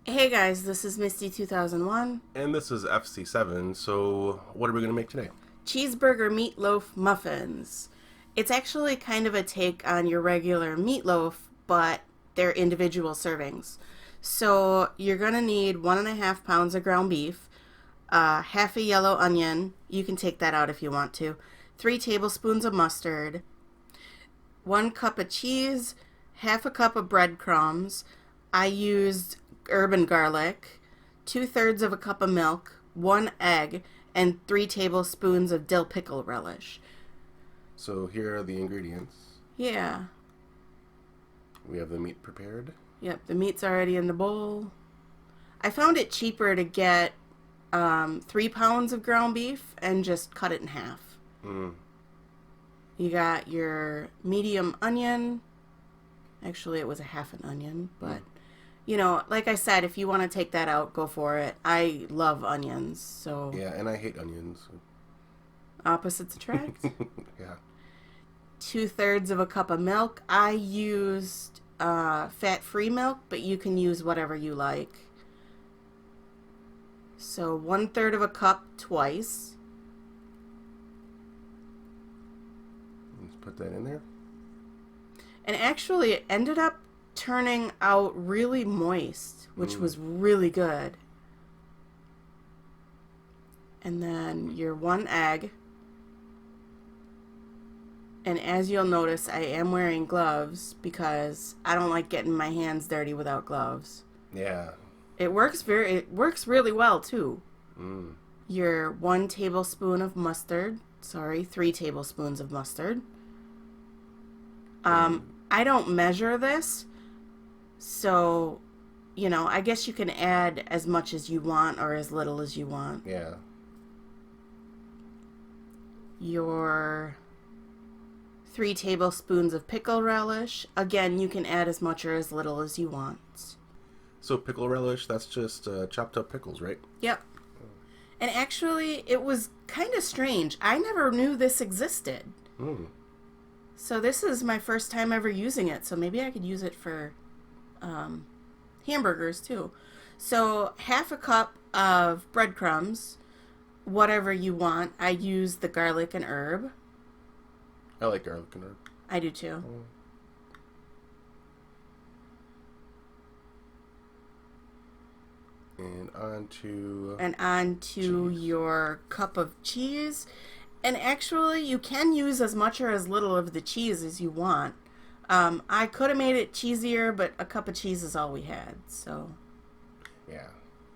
Hey guys, this is Misty 2001. And this is FC7, so what are we going to make today? Cheeseburger Meatloaf Muffins. It's actually kind of a take on your regular meatloaf, but they're individual servings. So you're going to need 1.5 pounds of ground beef, half a yellow onion. You can take that out if you want to. 3 tablespoons of mustard, 1 cup of cheese, half a cup of breadcrumbs. I used herb and garlic, 2/3 of a cup of milk, 1 egg, and 3 tablespoons of dill pickle relish. So here are the ingredients. Yeah. We have the meat prepared. Yep, the meat's already in the bowl. I found it cheaper to get 3 pounds of ground beef and just cut it in half. You got your medium onion. Actually, it was a half an onion, but like I said, if you want to take that out, go for it. I love onions, so Yeah, and I hate onions. opposites attract. Yeah. 2/3 of a cup of milk. I used fat-free milk, but you can use whatever you like. So 1/3 of a cup twice. Let's put that in there. And actually, it ended up turning out really moist, which was really good. And then your 1 egg. And as you'll notice, I am wearing gloves because I don't like getting my hands dirty without gloves. Yeah. It works really well too. Mm. Your 1 tablespoon of mustard. Sorry, 3 tablespoons of mustard. I don't measure this, so I guess you can add as much as you want or as little as you want. Yeah. Your 3 tablespoons of pickle relish. Again, you can add as much or as little as you want. So pickle relish, that's just chopped up pickles, right? Yep. And actually, it was kind of strange. I never knew this existed. Mm. So this is my first time ever using it. So maybe I could use it for hamburgers too. So half a cup of breadcrumbs, whatever you want. I use the garlic and herb. I like garlic and herb. I do too. And on to cheese. Your cup of cheese. And actually, you can use as much or as little of the cheese as you want. I could have made it cheesier, but a cup of cheese is all we had, so. Yeah.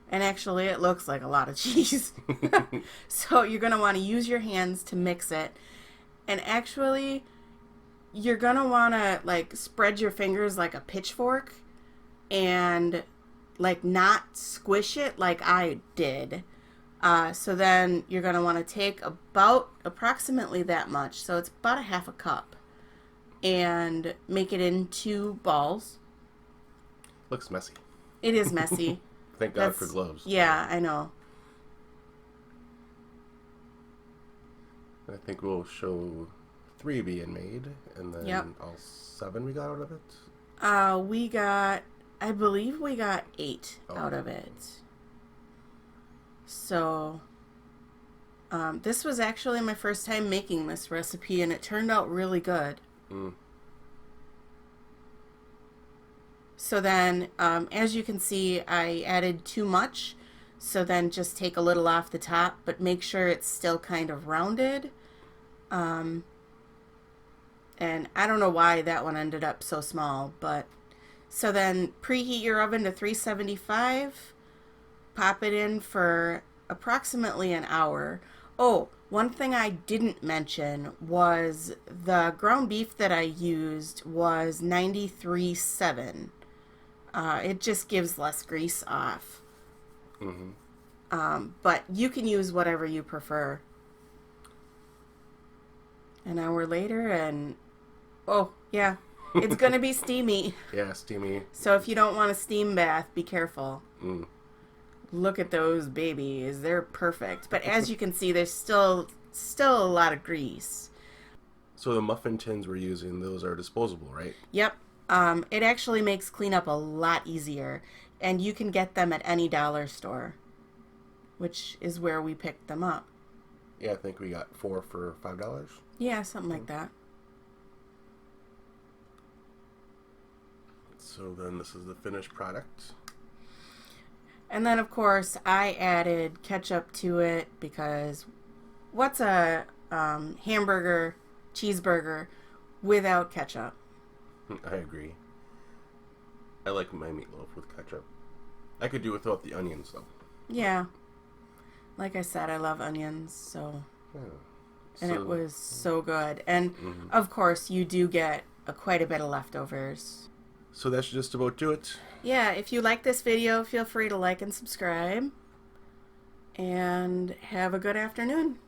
And actually, it looks like a lot of cheese. So you're going to want to use your hands to mix it. And actually, you're going to want to, spread your fingers like a pitchfork and, not squish it like I did. So then you're going to want to take approximately that much. So it's about a half a cup. And make it into balls. Looks messy. It is messy. Thank God for gloves. Yeah, I know. I think we'll show 3 being made, and then all 7 we got out of it. I believe we got 8 out of it. So, this was actually my first time making this recipe, and it turned out really good. Mm. So then, as you can see, I added too much. So then just take a little off the top, but make sure it's still kind of rounded. And I don't know why that one ended up so small, but so then preheat your oven to 375. Pop it in for approximately an hour. Oh, one thing I didn't mention was the ground beef that I used was 93.7. It just gives less grease off. Mm-hmm. But you can use whatever you prefer. An hour later, and oh, yeah, it's going to be steamy. Yeah, steamy. So if you don't want a steam bath, be careful. Mm. Look at those babies. They're perfect. But as you can see, there's still a lot of grease. So the muffin tins we're using, those are disposable, right? Yep. It actually makes cleanup a lot easier. And you can get them at any dollar store, which is where we picked them up. Yeah, I think we got 4 for $5. Yeah, something like that. So then this is the finished product. And then, of course, I added ketchup to it because what's a hamburger, cheeseburger without ketchup? I agree. I like my meatloaf with ketchup. I could do without the onions, though. Yeah. Like I said, I love onions, so... Yeah. And it was so good. And, of course, you do get quite a bit of leftovers. So that should just about do it. Yeah, if you like this video, feel free to like and subscribe. And have a good afternoon.